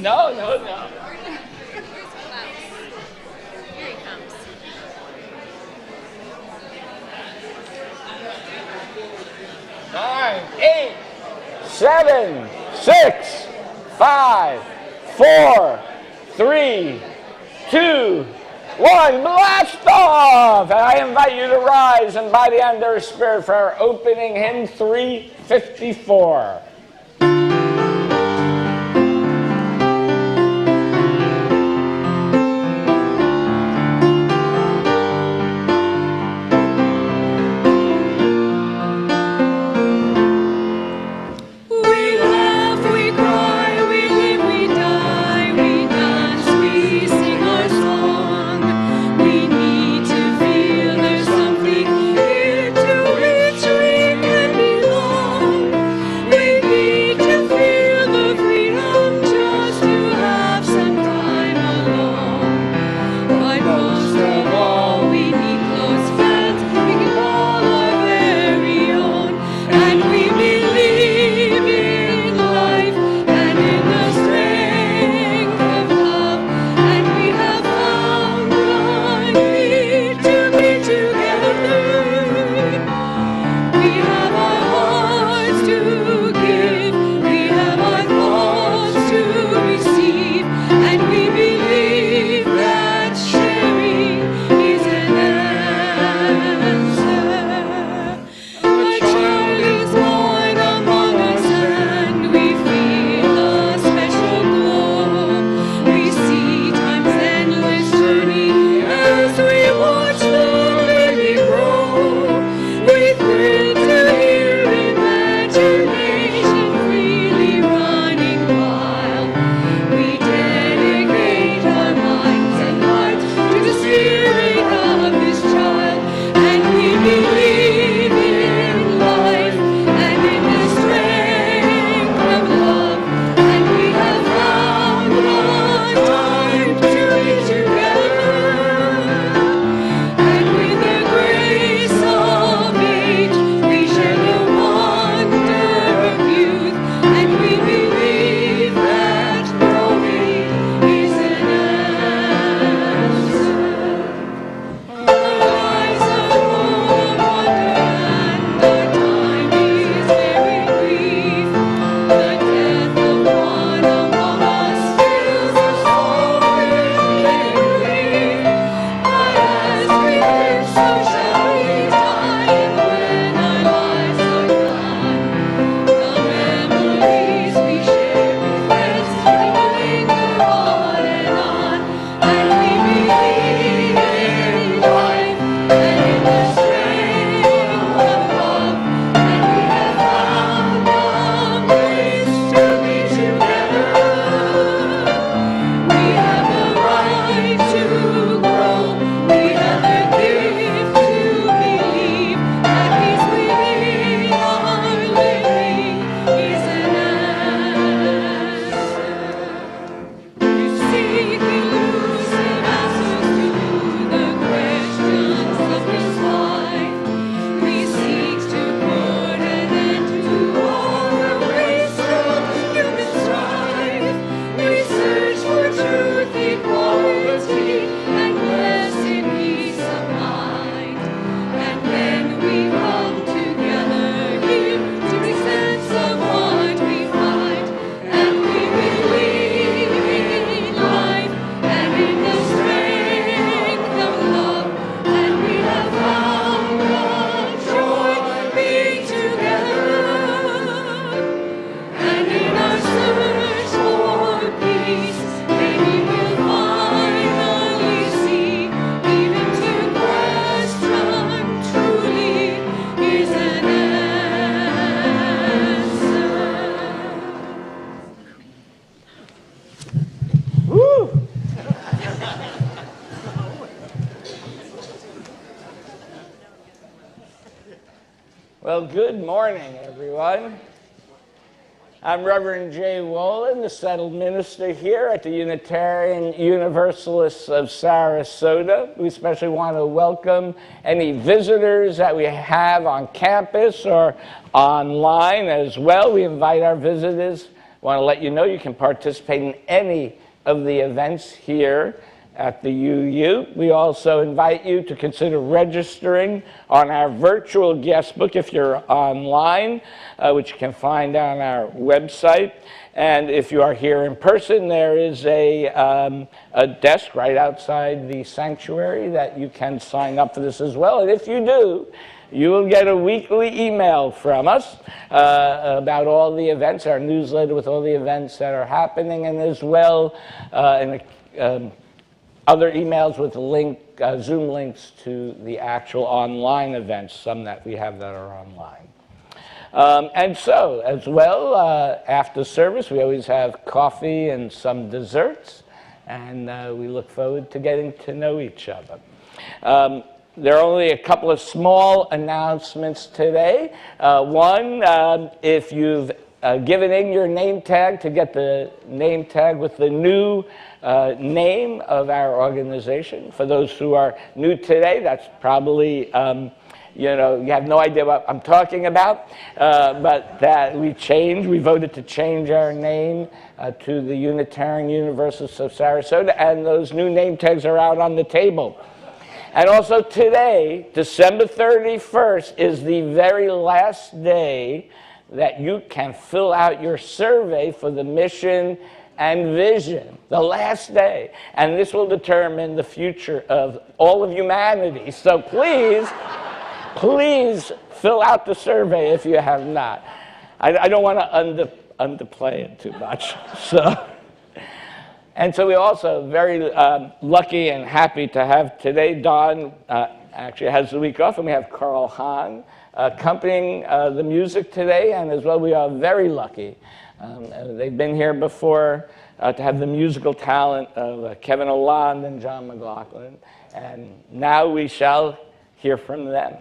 No. Where's Klaus? Here he comes. Nine, 8, 7, 6, 5, 4, 3, 2, 1, blast off! And I invite you to rise and by the end of the Spirit for our opening hymn 354. Well, good morning, everyone. I'm Reverend J. Wolin, the settled minister here at the Unitarian Universalists of Sarasota. We especially want to welcome any visitors that we have on campus or online as well. We invite our visitors want to let you know you can participate in any of the events here at the UU. We also invite you to consider registering on our virtual guest book if you're online, which you can find on our website. And if you are here in person, there is a desk right outside the sanctuary that you can sign up for this as well. And if you do, you will get a weekly email from us about all the events, our newsletter with all the events that are happening, and as well other emails with Zoom links to the actual online events, some that we have that are online. And so, as well, after service, we always have coffee and some desserts, and we look forward to getting to know each other. There are only a couple of small announcements today. One, if you've given in your name tag to get the name tag with the new name of our organization. For those who are new today, that's probably, you have no idea what I'm talking about, but that we voted to change our name to the Unitarian Universalist of Sarasota, and those new name tags are out on the table. And also today, December 31st, is the very last day that you can fill out your survey for the mission and vision, the last day. And this will determine the future of all of humanity. So please, please fill out the survey if you have not. I don't want to underplay it too much. And so we're also very lucky and happy to have today, Don actually has the week off, and we have Carl Hahn accompanying the music today, and as well we are very lucky. They've been here before to have the musical talent of Kevin Oland and John McLaughlin, and now we shall hear from them.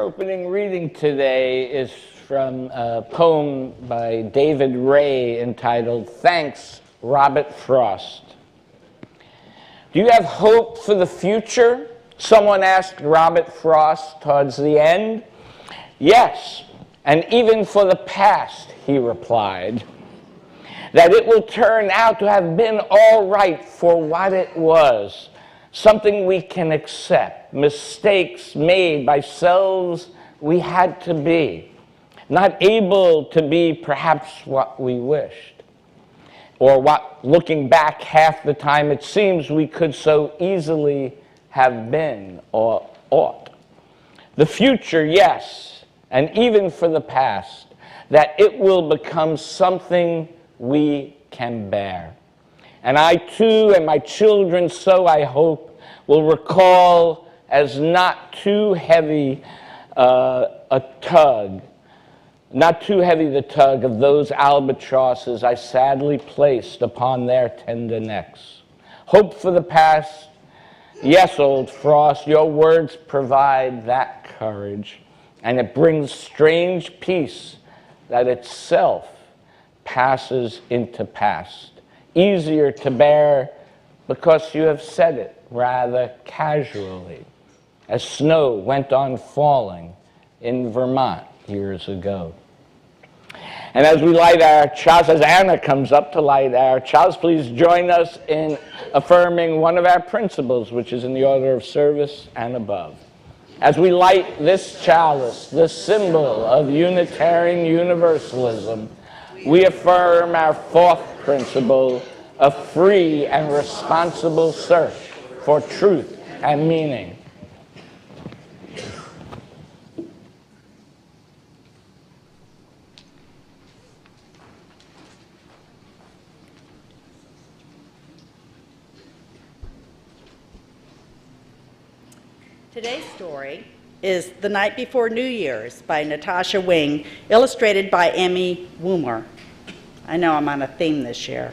opening reading today is from a poem by David Ray entitled, Thanks, Robert Frost. Do you have hope for the future? Someone asked Robert Frost towards the end. Yes, and even for the past, he replied. That it will turn out to have been all right for what it was. Something we can accept, mistakes made by selves we had to be, not able to be perhaps what we wished, or what, looking back half the time, it seems we could so easily have been or ought. The future, yes, and even for the past, that it will become something we can bear. And I too, and my children, so I hope, will recall as not too heavy the tug of those albatrosses I sadly placed upon their tender necks. Hope for the past, yes, old Frost, your words provide that courage, and it brings strange peace that itself passes into past. Easier to bear because you have said it rather casually, as snow went on falling in Vermont years ago. And as we light our chalice, as Anna comes up to light our chalice, please join us in affirming one of our principles, which is in the order of service and above. As we light this chalice, this symbol of Unitarian Universalism, we affirm our fourth principle of free and responsible search for truth and meaning. Today's story is The Night Before New Year's by Natasha Wing, illustrated by Emmy Woomer. I know I'm on a theme this year.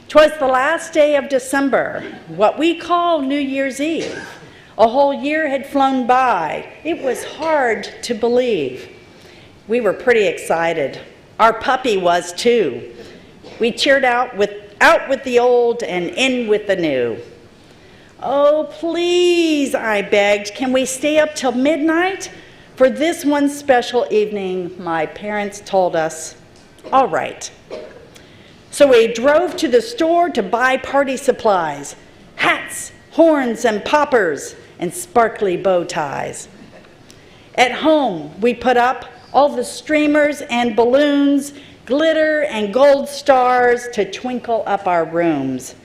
'Twas the last day of December, what we call New Year's Eve. A whole year had flown by. It was hard to believe. We were pretty excited. Our puppy was too. We cheered out with the old and in with the new. Oh, please, I begged, can we stay up till midnight? For this one special evening, my parents told us, all right. So we drove to the store to buy party supplies, hats, horns, and poppers, and sparkly bow ties. At home, we put up all the streamers and balloons, glitter and gold stars to twinkle up our rooms.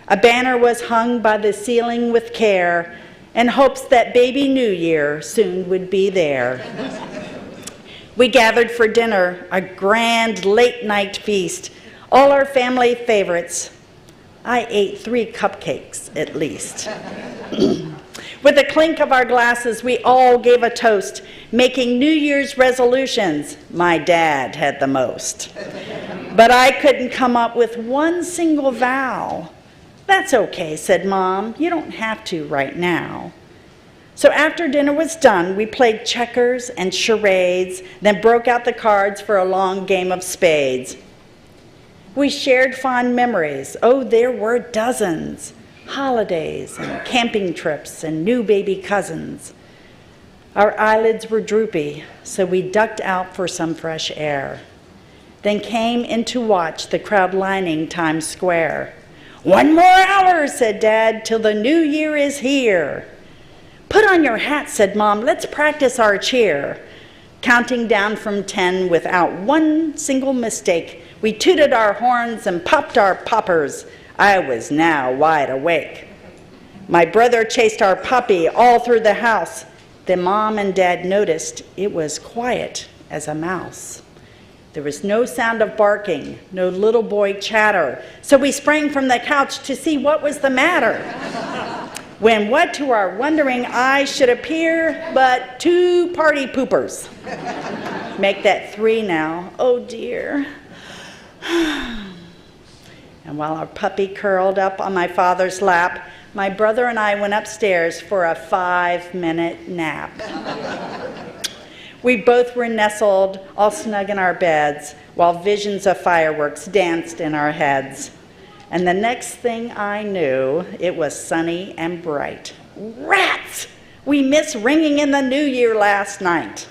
A banner was hung by the ceiling with care in hopes that baby New Year soon would be there. We gathered for dinner, a grand late-night feast, all our family favorites. I ate 3 cupcakes, at least. With a clink of our glasses, we all gave a toast, making New Year's resolutions. My dad had the most. But I couldn't come up with one single vow. That's okay, said Mom. You don't have to right now. So after dinner was done, we played checkers and charades, then broke out the cards for a long game of spades. We shared fond memories. Oh, there were dozens. Holidays and camping trips and new baby cousins. Our eyelids were droopy, so we ducked out for some fresh air. Then came in to watch the crowd lining Times Square. 1 more hour, said Dad, till the new year is here. Put on your hat, said Mom. Let's practice our cheer. Counting down from 10 without one single mistake, we tooted our horns and popped our poppers. I was now wide awake. My brother chased our puppy all through the house. Then Mom and Dad noticed it was quiet as a mouse. There was no sound of barking, no little boy chatter, so we sprang from the couch to see what was the matter. When what to our wondering eyes should appear but 2 party poopers. Make that 3 now. Oh dear. And while our puppy curled up on my father's lap, my brother and I went upstairs for a 5-minute nap. We both were nestled, all snug in our beds, while visions of fireworks danced in our heads. And the next thing I knew, it was sunny and bright. Rats! We missed ringing in the new year last night.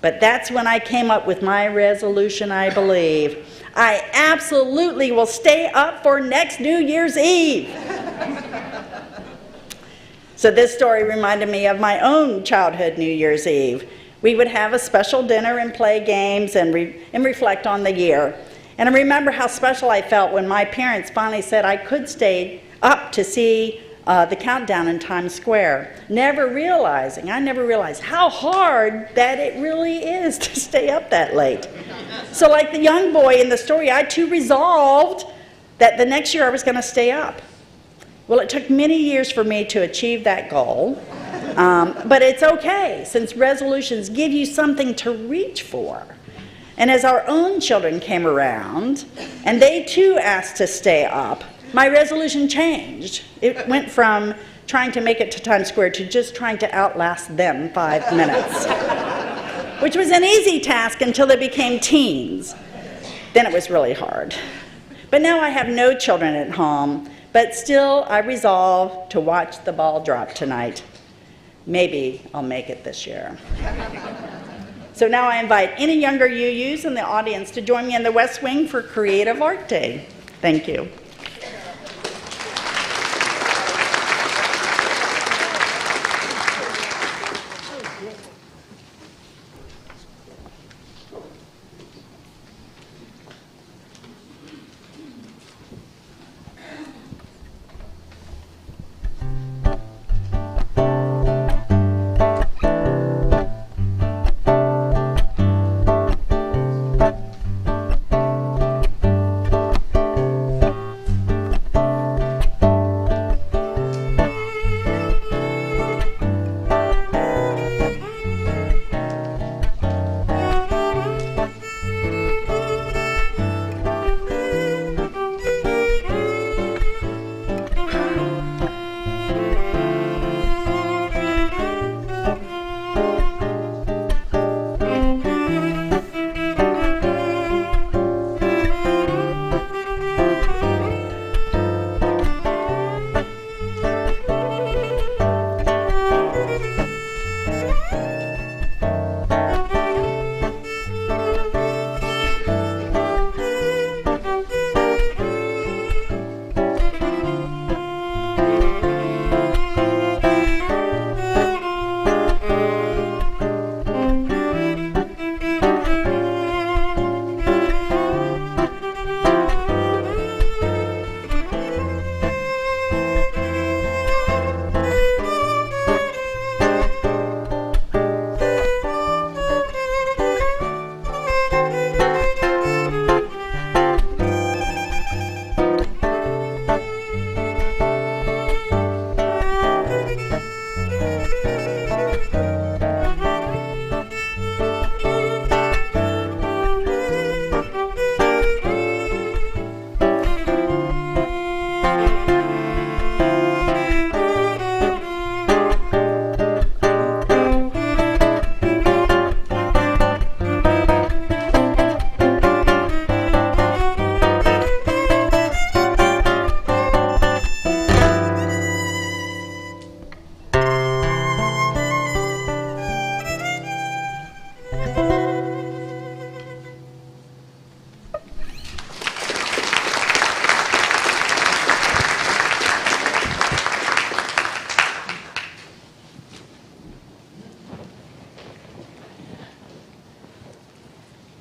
But that's when I came up with my resolution, I believe. I absolutely will stay up for next New Year's Eve. So this story reminded me of my own childhood New Year's Eve. We would have a special dinner and play games and reflect on the year. And I remember how special I felt when my parents finally said I could stay up to see the countdown in Times Square. I never realized how hard that it really is to stay up that late. So like the young boy in the story, I too resolved that the next year I was going to stay up. Well, it took many years for me to achieve that goal, but it's okay, since resolutions give you something to reach for. And as our own children came around, and they too asked to stay up, my resolution changed. It went from trying to make it to Times Square to just trying to outlast them 5 minutes, which was an easy task until they became teens. Then it was really hard. But now I have no children at home, but still I resolve to watch the ball drop tonight. Maybe I'll make it this year. So now I invite any younger UUs in the audience to join me in the West Wing for Creative Art Day. Thank you.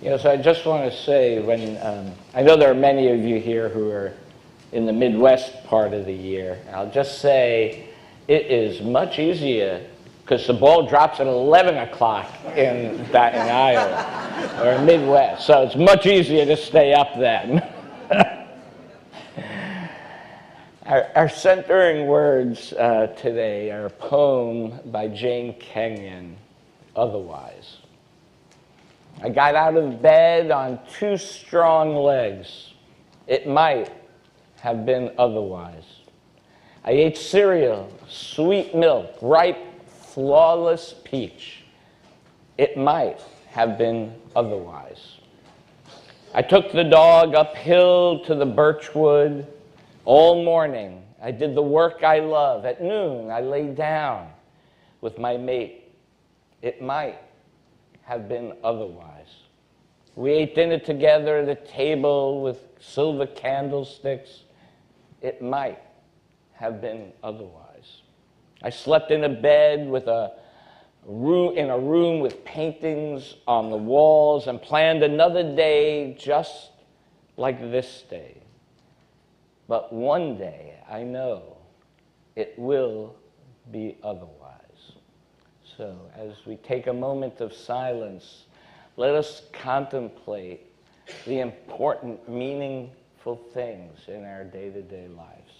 Yes, I just want to say, when I know there are many of you here who are in the Midwest part of the year. I'll just say it is much easier because the ball drops at 11 o'clock in Iowa or Midwest, so it's much easier to stay up then. Our centering words today are a poem by Jane Kenyon, Otherwise. I got out of bed on two strong legs. It might have been otherwise. I ate cereal, sweet milk, ripe, flawless peach. It might have been otherwise. I took the dog uphill to the birchwood all morning. I did the work I love. At noon, I lay down with my mate. It might have been otherwise. We ate dinner together at a table with silver candlesticks. It might have been otherwise. I slept in a bed with a room with paintings on the walls and planned another day just like this day. But one day, I know, it will be otherwise. So as we take a moment of silence, let us contemplate the important, meaningful things in our day-to-day lives.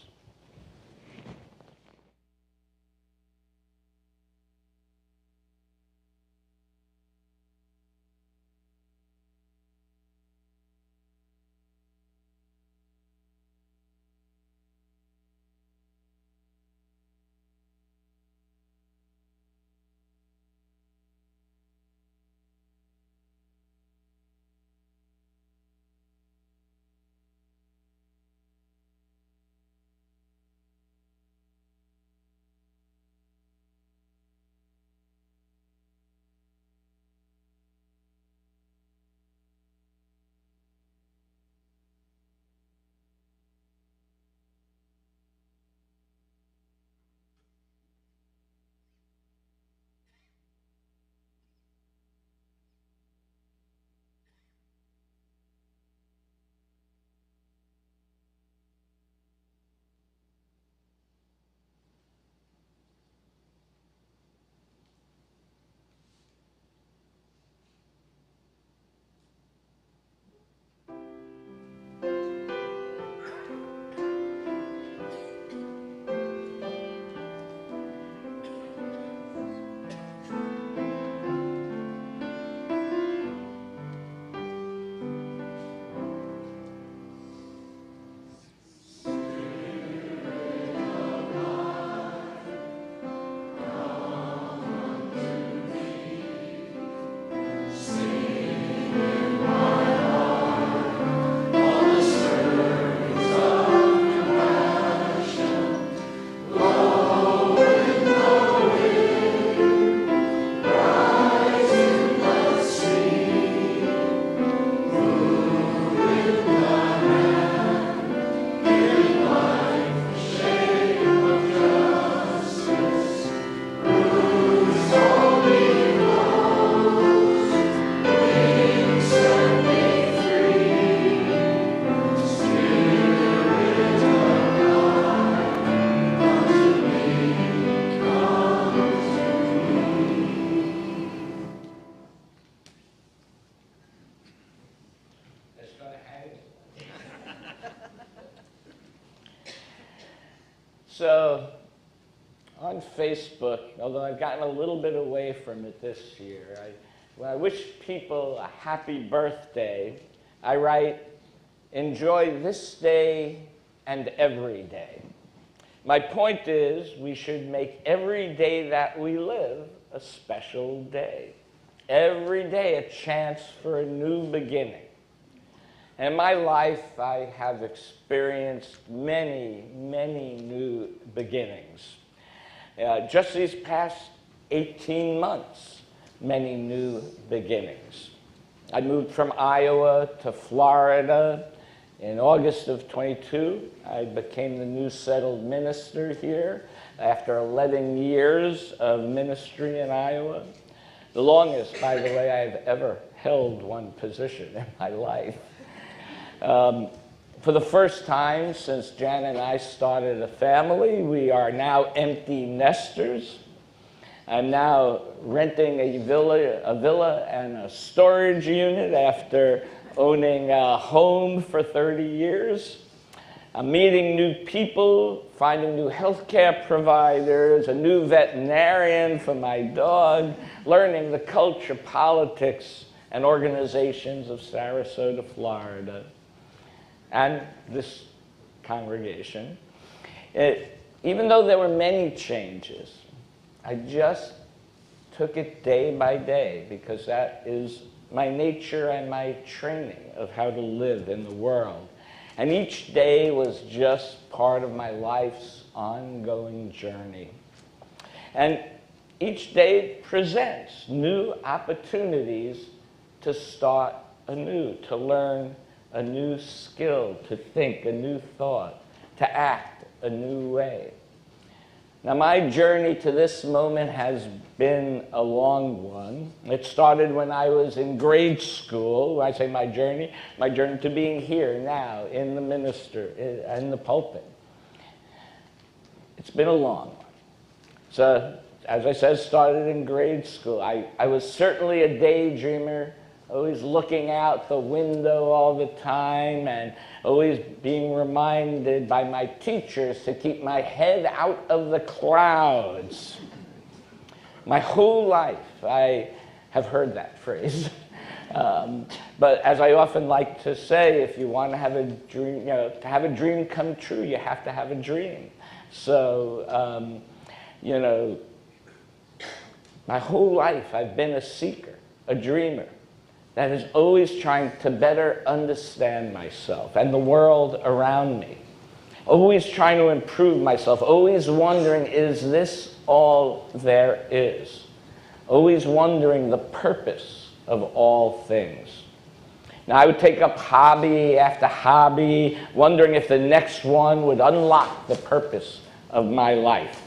So, on Facebook, although I've gotten a little bit away from it this year, when I wish people a happy birthday, I write, enjoy this day and every day. My point is, we should make every day that we live a special day. Every day a chance for a new beginning. In my life, I have experienced many, many new beginnings. Just these past 18 months, many new beginnings. I moved from Iowa to Florida. In August of 22, I became the new settled minister here after 11 years of ministry in Iowa. The longest, by the way, I've ever held one position in my life. For the first time since Jan and I started a family, we are now empty nesters. I'm now renting a villa and a storage unit after owning a home for 30 years. I'm meeting new people, finding new healthcare providers, a new veterinarian for my dog, learning the culture, politics, and organizations of Sarasota, Florida. and this congregation. Even though there were many changes, I just took it day by day because that is my nature and my training of how to live in the world. And each day was just part of my life's ongoing journey. And each day presents new opportunities to start anew, to learn a new skill, to think a new thought, to act a new way. Now, my journey to this moment has been a long one. It started when I was in grade school. When I say my journey to being here now in the minister, in the pulpit. It's been a long one. So, as I said, started in grade school. I was certainly a daydreamer, always looking out the window all the time and always being reminded by my teachers to keep my head out of the clouds. My whole life I have heard that phrase. But as I often like to say, if you want to have a dream, to have a dream come true, you have to have a dream. So, my whole life I've been a seeker, a dreamer, that is always trying to better understand myself and the world around me. Always trying to improve myself, always wondering, is this all there is? Always wondering the purpose of all things. Now, I would take up hobby after hobby, wondering if the next one would unlock the purpose of my life.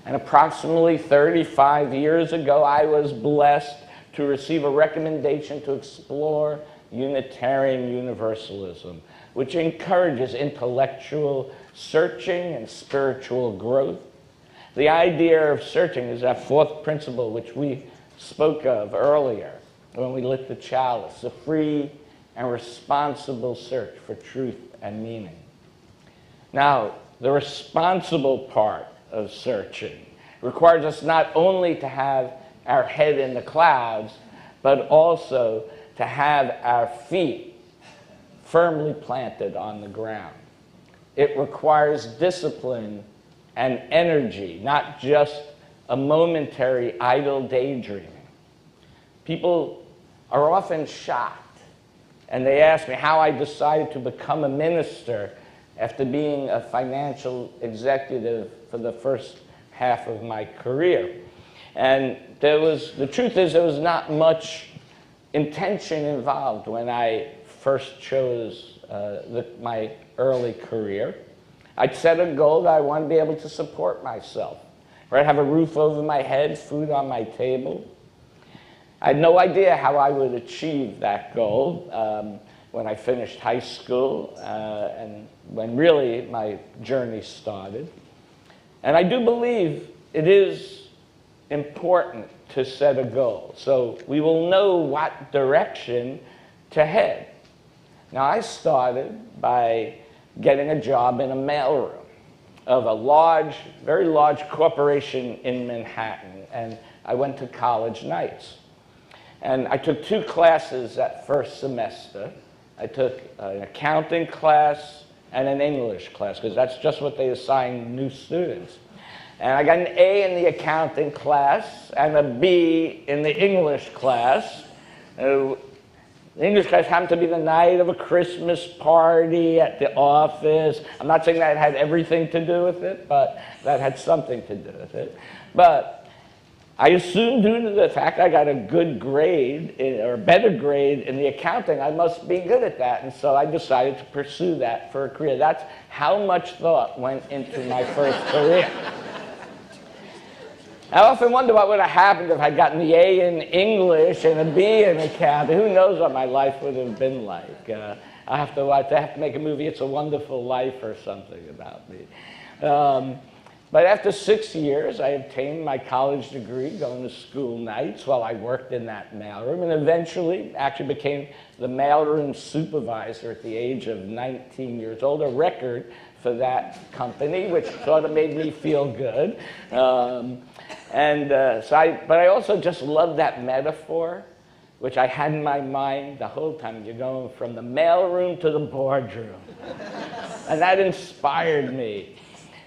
And approximately 35 years ago, I was blessed to receive a recommendation to explore Unitarian Universalism, which encourages intellectual searching and spiritual growth. The idea of searching is that fourth principle which we spoke of earlier when we lit the chalice, a free and responsible search for truth and meaning. Now, the responsible part of searching requires us not only to have our head in the clouds, but also to have our feet firmly planted on the ground. It requires discipline and energy, not just a momentary idle daydreaming. People are often shocked, and they ask me how I decided to become a minister after being a financial executive for the first half of my career. And the truth is, there was not much intention involved when I first chose my early career. I'd set a goal that I wanted to be able to support myself, right? Have a roof over my head, food on my table. I had no idea how I would achieve that goal when I finished high school and when really my journey started. And I do believe it is important to set a goal so we will know what direction to head. Now, I started by getting a job in a mailroom of a very large corporation in Manhattan, and I went to college nights. And I took 2 classes that first semester. I took an accounting class and an English class, because that's just what they assign new students. And I got an A in the accounting class and a B in the English class. The English class happened to be the night of a Christmas party at the office. I'm not saying that had everything to do with it, but that had something to do with it. But I assumed due to the fact I got a good grade, or a better grade in the accounting, I must be good at that. And so I decided to pursue that for a career. That's how much thought went into my first career. I often wonder what would have happened if I'd gotten the A in English and a B in accounting. Who knows what my life would have been like. I have to make a movie, It's a Wonderful Life, or something about me. But after 6 years, I obtained my college degree going to school nights while I worked in that mailroom, and eventually actually became the mailroom supervisor at the age of 19 years old, a record for that company, which sort of made me feel good. But I also just love that metaphor, which I had in my mind the whole time. You're going from the mailroom to the boardroom. And that inspired me.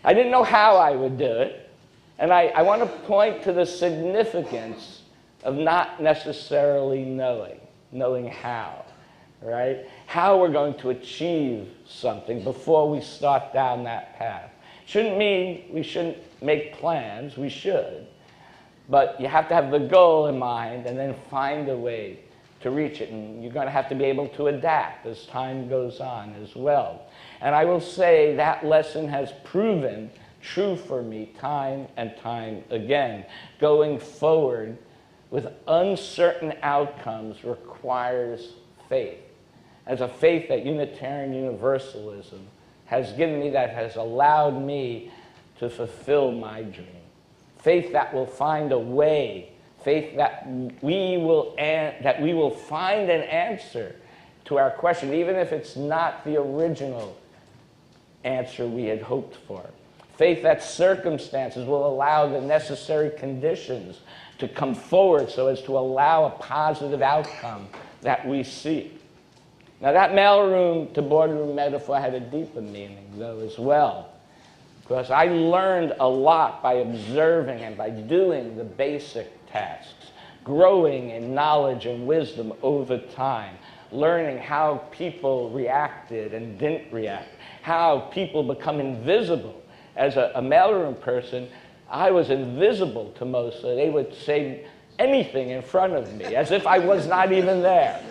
I didn't know how I would do it. And I want to point to the significance of not necessarily knowing how, right? How we're going to achieve something before we start down that path. Shouldn't mean we shouldn't make plans, we should. But you have to have the goal in mind and then find a way to reach it. And you're going to have to be able to adapt as time goes on as well. And I will say that lesson has proven true for me time and time again. Going forward with uncertain outcomes requires faith. As a faith that Unitarian Universalism has given me, that has allowed me to fulfill my dream. Faith that will find a way, faith that we will find an answer to our question, even if it's not the original answer we had hoped for. Faith that circumstances will allow the necessary conditions to come forward so as to allow a positive outcome that we seek. Now that mailroom to boardroom metaphor had a deeper meaning, though, as well. Because I learned a lot by observing and by doing the basic tasks, growing in knowledge and wisdom over time, learning how people reacted and didn't react, how people become invisible. As a mailroom person, I was invisible to most, so they would say anything in front of me, as if I was not even there.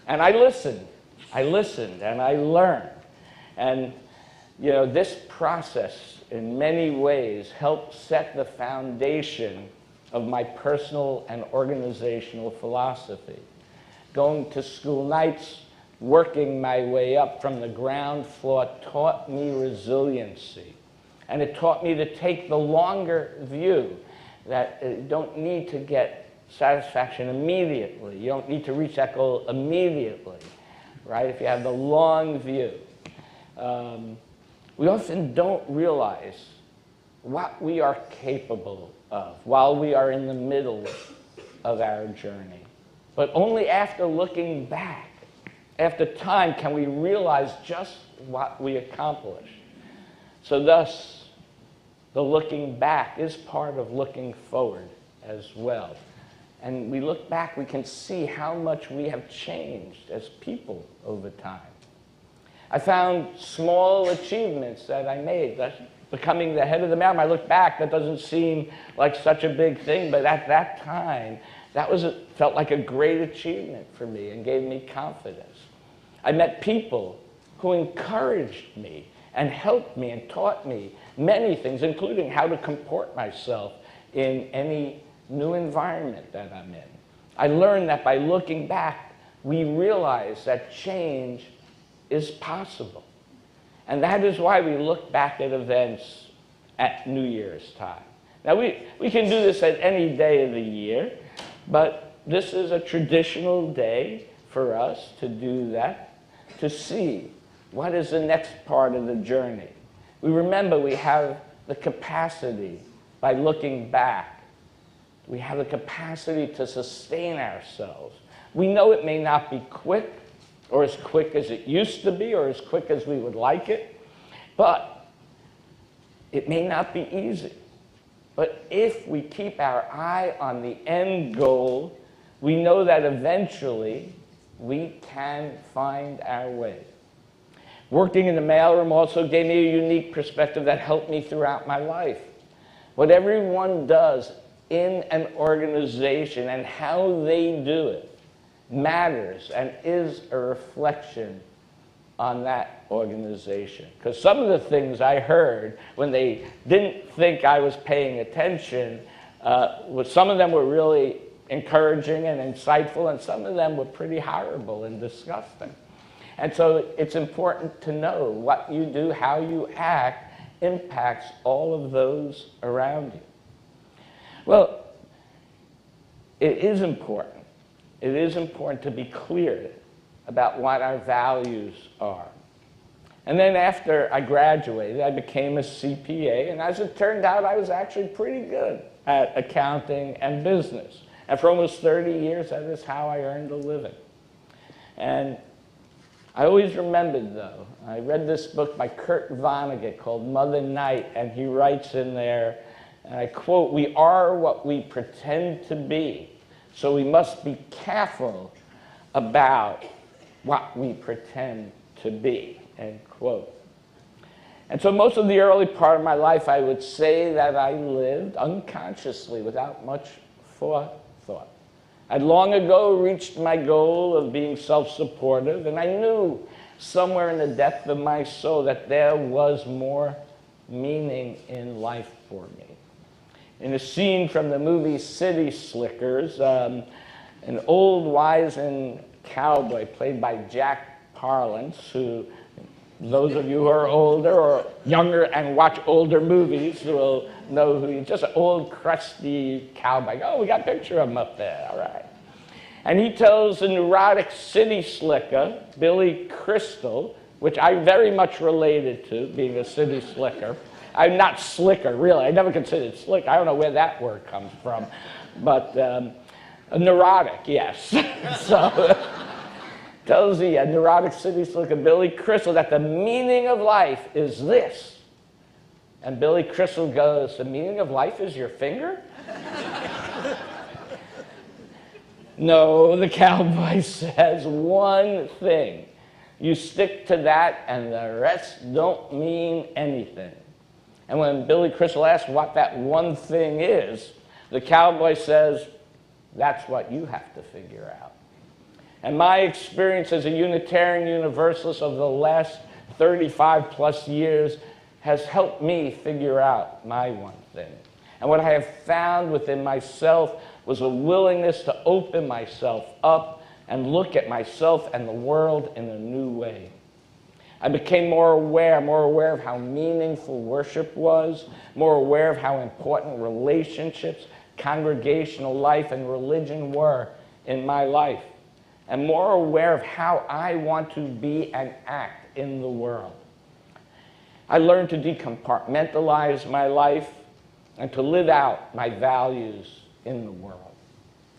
And I listened, and I learned. And you know, this process, in many ways, helped set the foundation of my personal and organizational philosophy. Going to school nights, working my way up from the ground floor taught me resiliency. And it taught me to take the longer view, that you don't need to get satisfaction immediately. You don't need to reach that goal immediately, right? If you have the long view. We often don't realize what we are capable of while we are in the middle of our journey. But only after looking back, after time, can we realize just what we accomplished. So thus, the looking back is part of looking forward as well. And we look back, we can see how much we have changed as people over time. I found small achievements that I made. That's becoming the head of the mailroom. I look back, that doesn't seem like such a big thing, but at that time, felt like a great achievement for me and gave me confidence. I met people who encouraged me and helped me and taught me many things, including how to comport myself in any new environment that I'm in. I learned that by looking back, we realize that change is possible. And that is why we look back at events at New Year's time. Now, we can do this at any day of the year, but this is a traditional day for us to do that, to see what is the next part of the journey. We remember we have the capacity, by looking back, we have the capacity to sustain ourselves. We know it may not be quick, or as quick as it used to be, or as quick as we would like it, but it may not be easy. But if we keep our eye on the end goal, we know that eventually we can find our way. Working in the mailroom also gave me a unique perspective that helped me throughout my life. What everyone does in an organization and how they do it matters and is a reflection on that organization. Because some of the things I heard when they didn't think I was paying attention, some of them were really encouraging and insightful, and some of them were pretty horrible and disgusting. And so it's important to know what you do, how you act, impacts all of those around you. Well, it is important. It is important to be clear about what our values are. And then after I graduated, I became a CPA, and as it turned out, I was actually pretty good at accounting and business. And for almost 30 years, that is how I earned a living. And I always remembered, though, I read this book by Kurt Vonnegut called Mother Night, and he writes in there, and I quote, "We are what we pretend to be, so we must be careful about what we pretend to be," end quote. And so most of the early part of my life, I would say that I lived unconsciously without much forethought. I'd long ago reached my goal of being self-supportive, and I knew somewhere in the depth of my soul that there was more meaning in life for me. In a scene from the movie City Slickers, an old wizened cowboy played by Jack Palance, who those of you who are older or younger and watch older movies will know who he's just an old crusty cowboy. Oh, we got a picture of him up there, all right. And he tells the neurotic city slicker, Billy Crystal, which I very much related to, being a city slicker. I'm not slicker, really. I never considered slick. I don't know where that word comes from. But a neurotic, yes. So tells the neurotic city slicker, Billy Crystal, that the meaning of life is this. And Billy Crystal goes, "The meaning of life is your finger?" "No," the cowboy says, "one thing. You stick to that and the rest don't mean anything." And when Billy Crystal asks what that one thing is, the cowboy says, "That's what you have to figure out." And my experience as a Unitarian Universalist of the last 35 plus years has helped me figure out my one thing. And what I have found within myself was a willingness to open myself up and look at myself and the world in a new way. I became more aware of how meaningful worship was, more aware of how important relationships, congregational life, and religion were in my life, and more aware of how I want to be and act in the world. I learned to decompartmentalize my life and to live out my values in the world.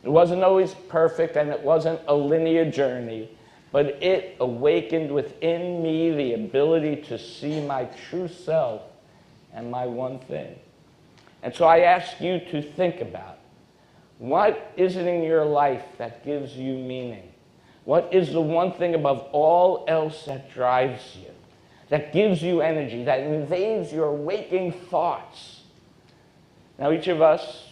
It wasn't always perfect, and it wasn't a linear journey, but it awakened within me the ability to see my true self and my one thing. And so I ask you to think about, what is it in your life that gives you meaning? What is the one thing above all else that drives you, that gives you energy, that invades your waking thoughts? Now, each of us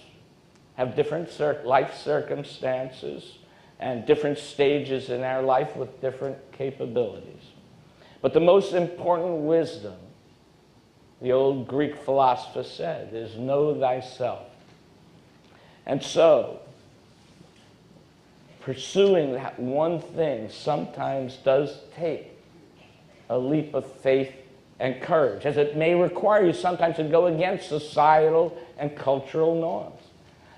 have different life circumstances and different stages in our life with different capabilities. But the most important wisdom, the old Greek philosopher said, is know thyself. And so, pursuing that one thing sometimes does take a leap of faith and courage, as it may require you sometimes to go against societal and cultural norms.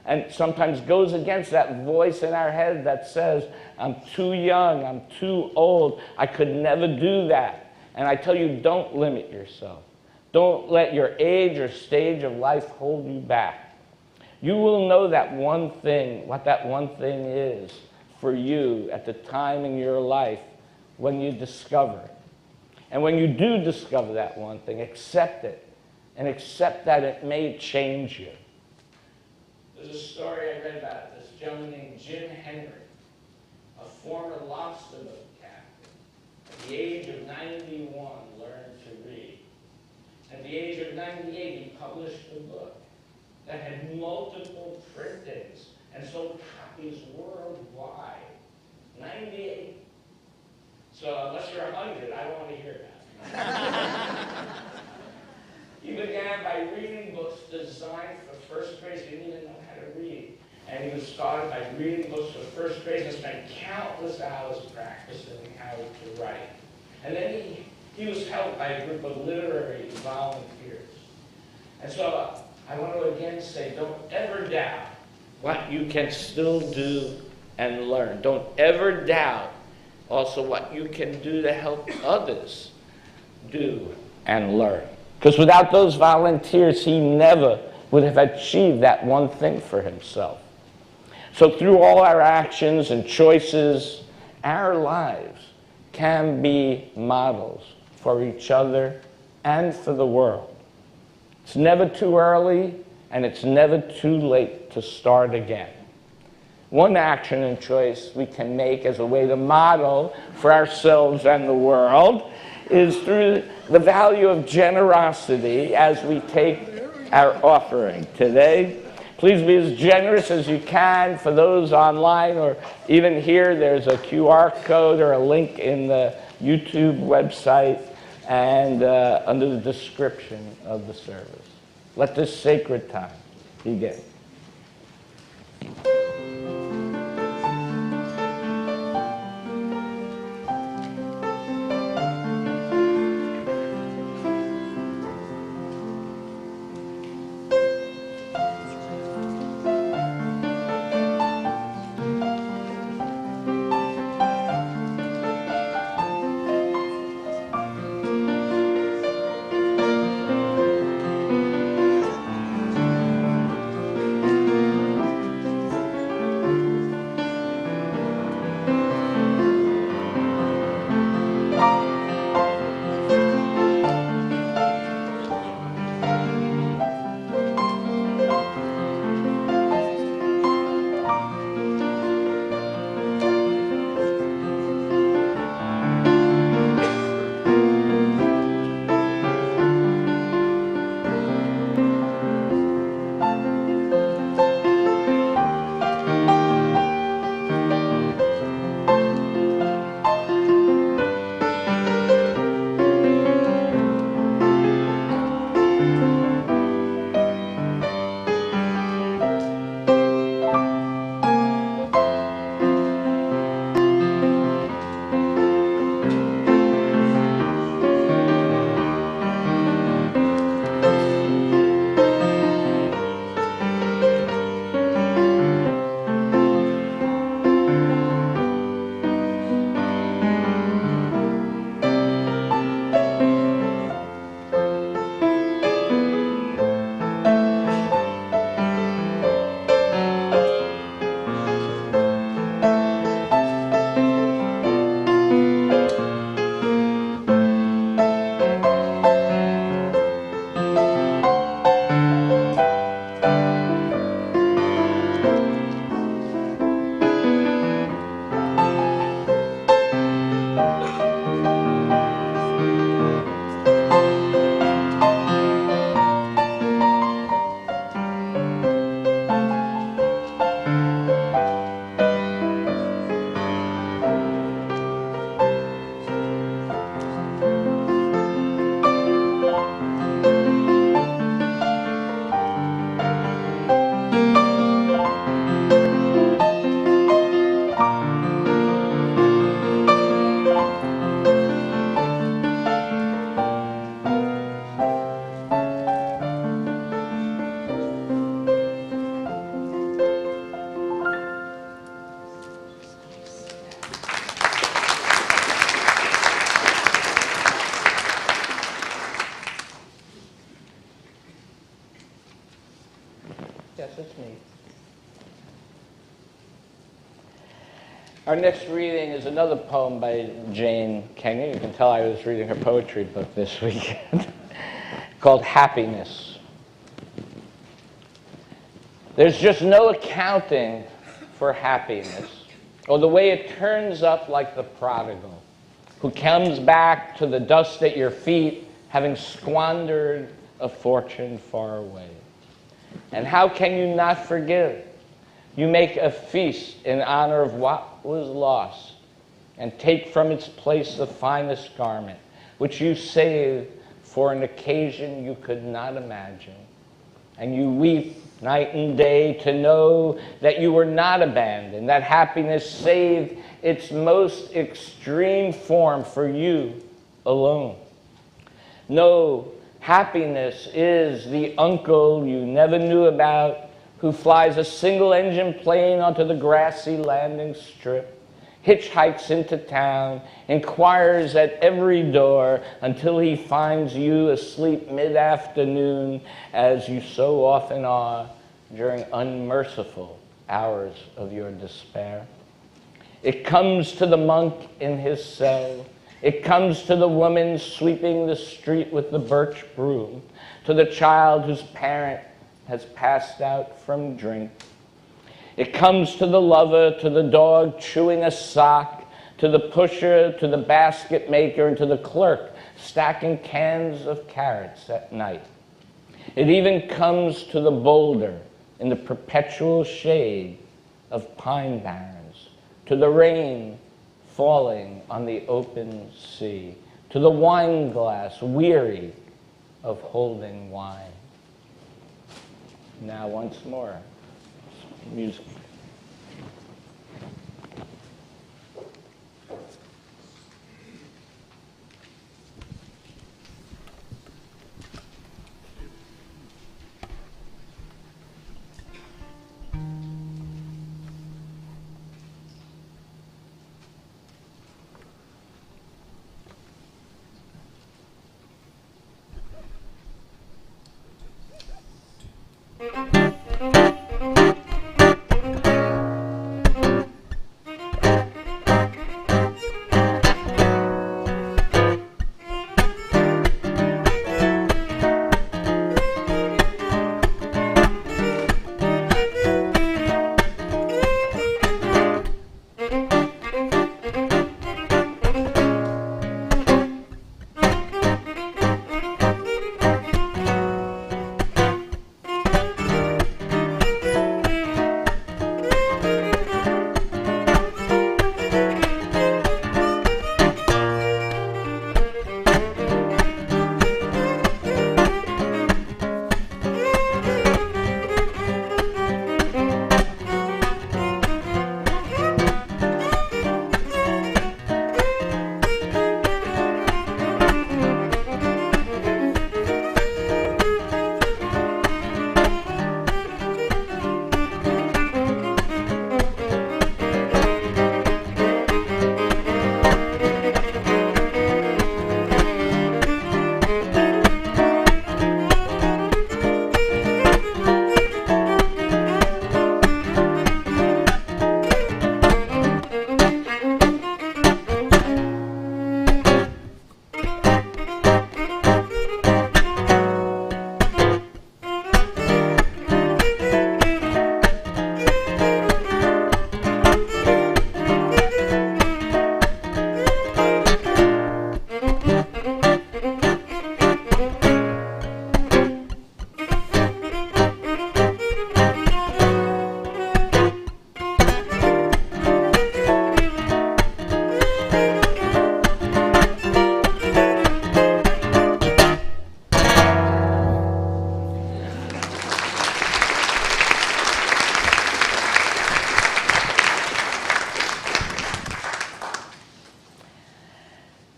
And sometimes goes against that voice in our head that says, "I'm too young, I'm too old, I could never do that." And I tell you, don't limit yourself. Don't let your age or stage of life hold you back. You will know that one thing, what that one thing is for you at the time in your life when you discover it. And when you do discover that one thing, accept it, and accept that it may change you. There's a story I read about this gentleman named Jim Henry, a former lobster boat captain. At the age of 91, learned to read. At the age of 98, he published a book that had multiple printings and sold copies worldwide. 98. So unless you're 100, I don't want to hear that. He began by reading books designed for first grade. He didn't even know how to read. And he was started by reading books for first grade and spent countless hours practicing how to write. And then he was helped by a group of literary volunteers. And so I want to again say, don't ever doubt what you can still do and learn. Don't ever doubt also what you can do to help others do and learn. Because without those volunteers, he never would have achieved that one thing for himself. So through all our actions and choices, our lives can be models for each other and for the world. It's never too early, and it's never too late to start again. One action and choice we can make as a way to model for ourselves and the world is through the value of generosity as we take our offering today. Please be as generous as you can. For those online or even here, there's a QR code or a link in the YouTube website and under the description of the service. Let this sacred time begin. Yes, it's me. Our next reading is another poem by Jane Kenyon. You can tell I was reading her poetry book this weekend, called Happiness. There's just no accounting for happiness, or the way it turns up like the prodigal, who comes back to the dust at your feet, having squandered a fortune far away. And how can you not forgive? You make a feast in honor of what was lost, and take from its place the finest garment, which you saved for an occasion you could not imagine. And you weep night and day to know that you were not abandoned, that happiness saved its most extreme form for you alone. No, happiness is the uncle you never knew about, who flies a single-engine plane onto the grassy landing strip, hitchhikes into town, inquires at every door until he finds you asleep mid-afternoon, as you so often are during unmerciful hours of your despair. It comes to the monk in his cell. It comes to the woman sweeping the street with the birch broom, to the child whose parent has passed out from drink. It comes to the lover, to the dog chewing a sock, to the pusher, to the basket maker, and to the clerk stacking cans of carrots at night. It even comes to the boulder in the perpetual shade of pine barrens, to the rain falling on the open sea, to the wine glass weary of holding wine. Now once more, music.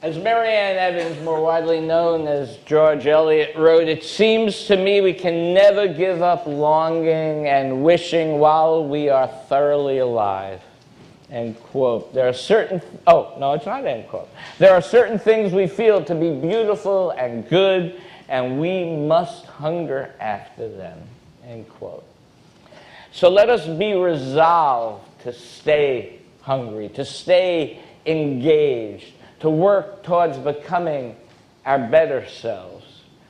As Marianne Evans, more widely known as George Eliot, wrote, "It seems to me we can never give up longing and wishing while we are thoroughly alive." End quote. There are certain, oh, no, it's not end quote. There are certain things we feel to be beautiful and good, and we must hunger after them. End quote. So let us be resolved to stay hungry, to stay engaged, to work towards becoming our better selves,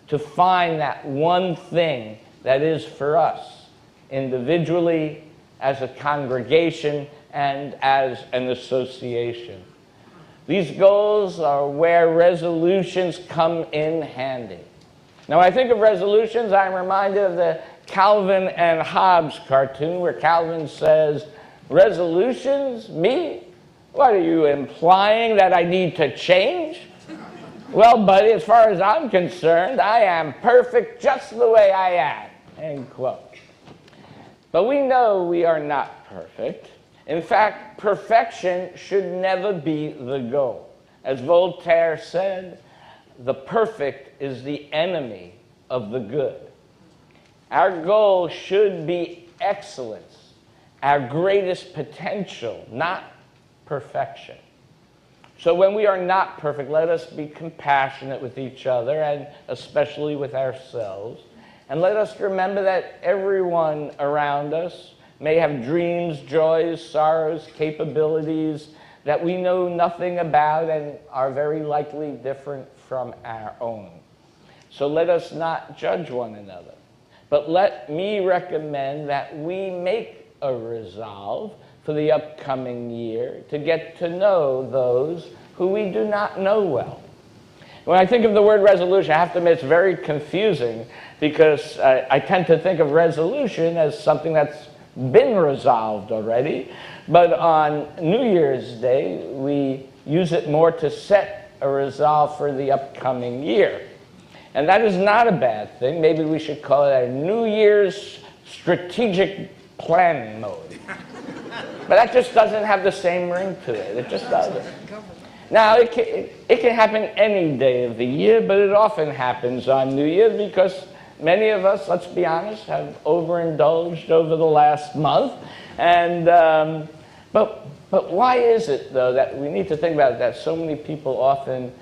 to find that one thing that is for us, individually, as a congregation, and as an association. These goals are where resolutions come in handy. Now, when I think of resolutions, I'm reminded of the Calvin and Hobbes cartoon where Calvin says, "Resolutions? Me? What, are you implying that I need to change? Well, buddy, as far as I'm concerned, I am perfect just the way I am." End quote. But we know we are not perfect. In fact, perfection should never be the goal. As Voltaire said, the perfect is the enemy of the good. Our goal should be excellence, our greatest potential, not perfection. So when we are not perfect, let us be compassionate with each other and especially with ourselves. And let us remember that everyone around us may have dreams, joys, sorrows, capabilities that we know nothing about and are very likely different from our own. So let us not judge one another, but let me recommend that we make a resolve for the upcoming year to get to know those who we do not know well. When I think of the word resolution, I have to admit it's very confusing because I tend to think of resolution as something that's been resolved already. But on New Year's Day, we use it more to set a resolve for the upcoming year. And that is not a bad thing. Maybe we should call it a New Year's strategic plan mode. But that just doesn't have the same ring to it. It just doesn't. Now, it can happen any day of the year, but it often happens on New Year because many of us, let's be honest, have overindulged over the last month. And, but why is it, though, that we need to think about it, that so many people often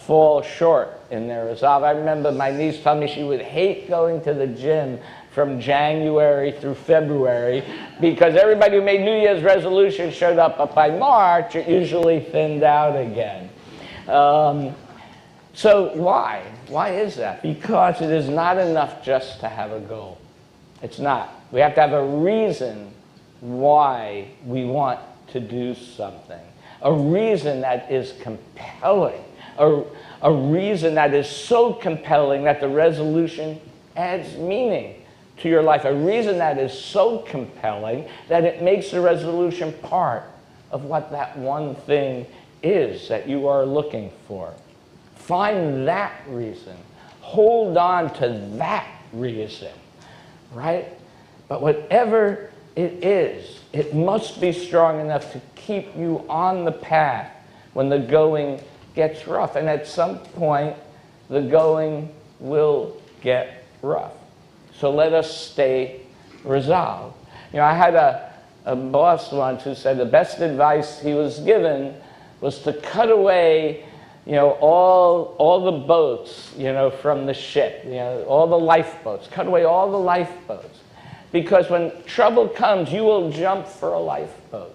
fall short in their resolve? I remember my niece telling me she would hate going to the gym from January through February because everybody who made New Year's resolutions showed up, but by March it usually thinned out again. So why? Why is that? Because it is not enough just to have a goal. It's not. We have to have a reason why we want to do something. A reason that is compelling. A reason that is so compelling that the resolution adds meaning to your life. A reason that is so compelling that it makes the resolution part of what that one thing is that you are looking for. Find that reason. Hold on to that reason, right? But whatever it is, it must be strong enough to keep you on the path when the going gets rough. And at some point, the going will get rough. So let us stay resolved. You know, I had a boss once who said the best advice he was given was to cut away, you know, all the boats, you know, from the ship, you know, all the lifeboats. Cut away all the lifeboats. Because when trouble comes, you will jump for a lifeboat.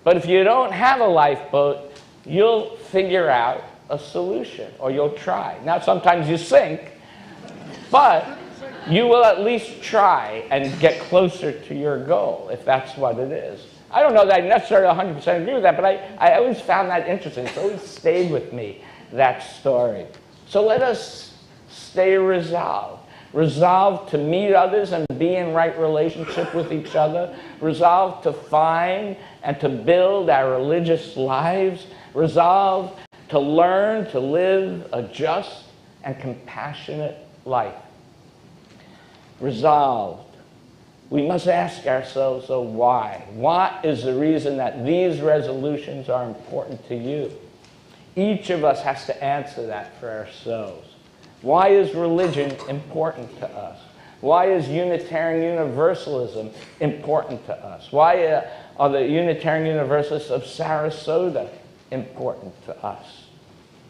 But if you don't have a lifeboat, you'll figure out a solution, or you'll try. Now, sometimes you sink, but you will at least try and get closer to your goal, if that's what it is. I don't know that I necessarily 100% agree with that, but I always found that interesting. It's always stayed with me, that story. So let us stay resolved. Resolved to meet others and be in right relationship with each other. Resolved to find and to build our religious lives. Resolved to learn to live a just and compassionate life. Resolved. We must ask ourselves, so why? What is the reason that these resolutions are important to you? Each of us has to answer that for ourselves. Why is religion important to us? Why is Unitarian Universalism important to us? Why are the Unitarian Universalists of Sarasota important to us?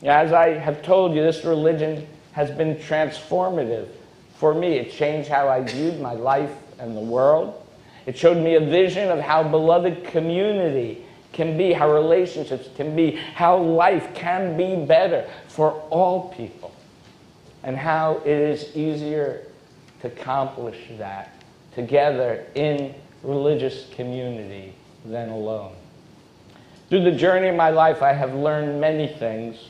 As I have told you, this religion has been transformative for me. It changed how I viewed my life and the world. It showed me a vision of how beloved community can be, how relationships can be, how life can be better for all people, and how it is easier to accomplish that together in religious community than alone. Through the journey of my life, I have learned many things.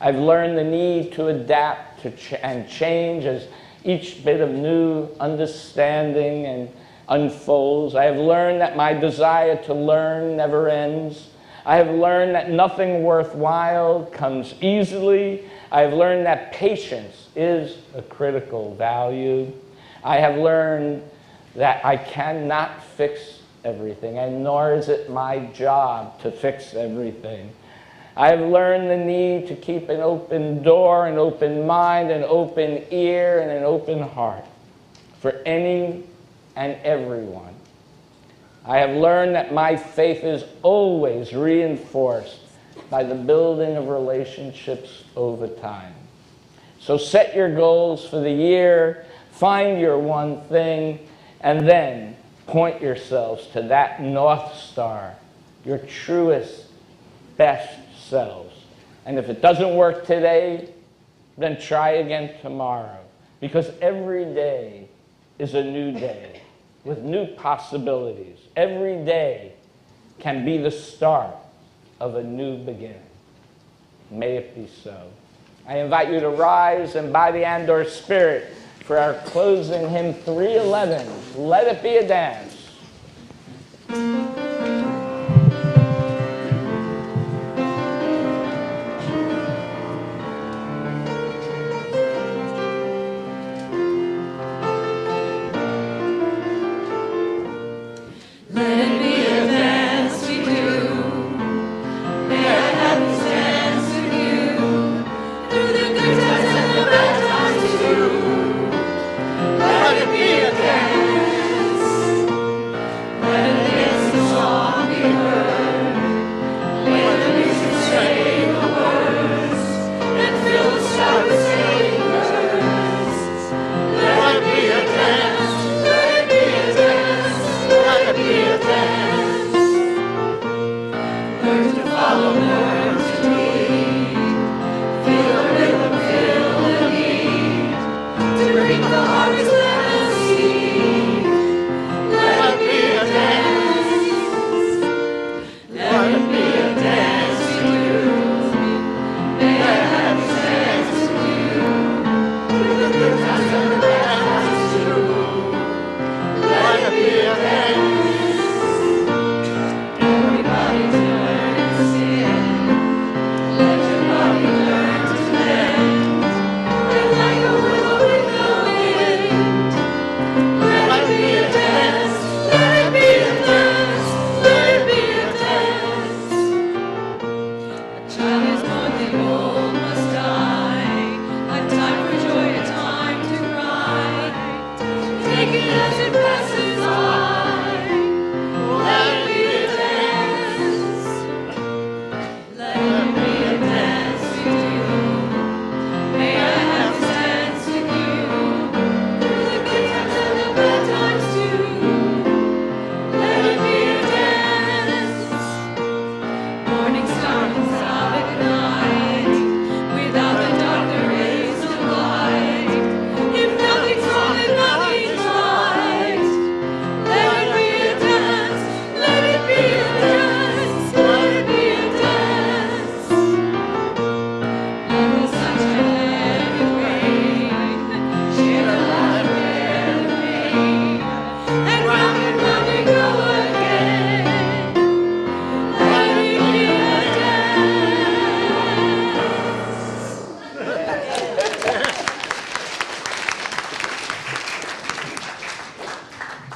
I've learned the need to adapt and change as each bit of new understanding and unfolds. I have learned that my desire to learn never ends. I have learned that nothing worthwhile comes easily. I have learned that patience is a critical value. I have learned that I cannot fix everything, and nor is it my job to fix everything. I have learned the need to keep an open door, an open mind, an open ear, and an open heart for any and everyone. I have learned that my faith is always reinforced by the building of relationships over time. So set your goals for the year, find your one thing, and then point yourselves to that North Star, your truest, best selves. And if it doesn't work today, then try again tomorrow. Because every day is a new day with new possibilities. Every day can be the start of a new beginning. May it be so. I invite you to rise and by the Andor Spirit for our closing hymn 311, Let It Be a Dance.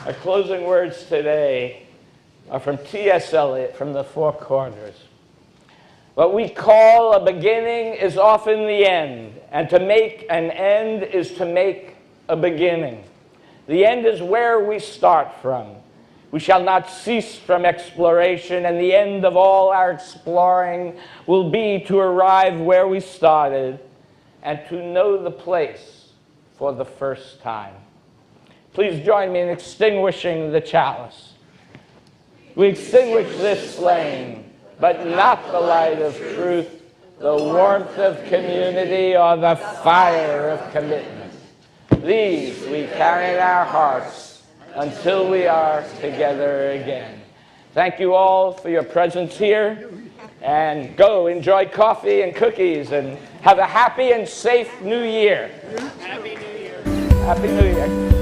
Our closing words today are from T.S. Eliot from The Four Corners. What we call a beginning is often the end, and to make an end is to make a beginning. The end is where we start from. We shall not cease from exploration, and the end of all our exploring will be to arrive where we started and to know the place for the first time. Please join me in extinguishing the chalice. We extinguish this flame, but not the light of truth, the warmth of community, or the fire of commitment. These we carry in our hearts until we are together again. Thank you all for your presence here, and go enjoy coffee and cookies, and have a happy and safe New Year. Happy New Year. Happy New Year.